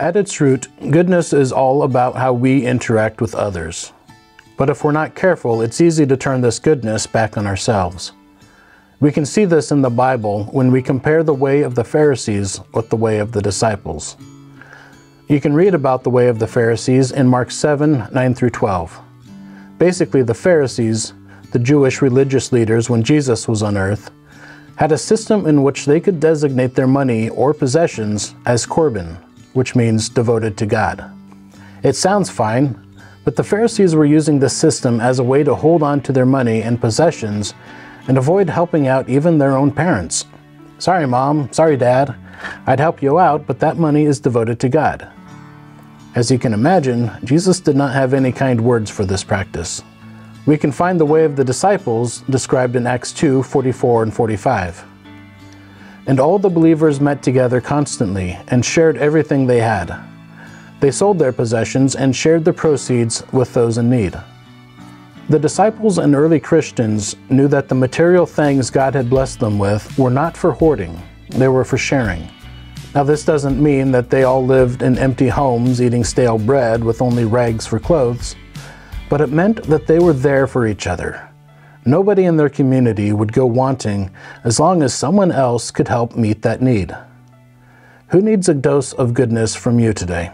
At its root, goodness is all about how we interact with others. But if we're not careful, it's easy to turn this goodness back on ourselves. We can see this in the Bible when we compare the way of the Pharisees with the way of the disciples. You can read about the way of the Pharisees in Mark 7, 9 through 12. Basically, the Pharisees, the Jewish religious leaders when Jesus was on earth, had a system in which they could designate their money or possessions as korban, which means devoted to God. It sounds fine, but the Pharisees were using this system as a way to hold on to their money and possessions and avoid helping out even their own parents. Sorry, Mom, sorry, Dad, I'd help you out, but that money is devoted to God. As you can imagine, Jesus did not have any kind words for this practice. We can find the way of the disciples described in Acts 2, 44 and 45. And all the believers met together constantly and shared everything they had. They sold their possessions and shared the proceeds with those in need. The disciples and early Christians knew that the material things God had blessed them with were not for hoarding, they were for sharing. Now, this doesn't mean that they all lived in empty homes eating stale bread with only rags for clothes, but it meant that they were there for each other. Nobody in their community would go wanting as long as someone else could help meet that need. Who needs a dose of goodness from you today?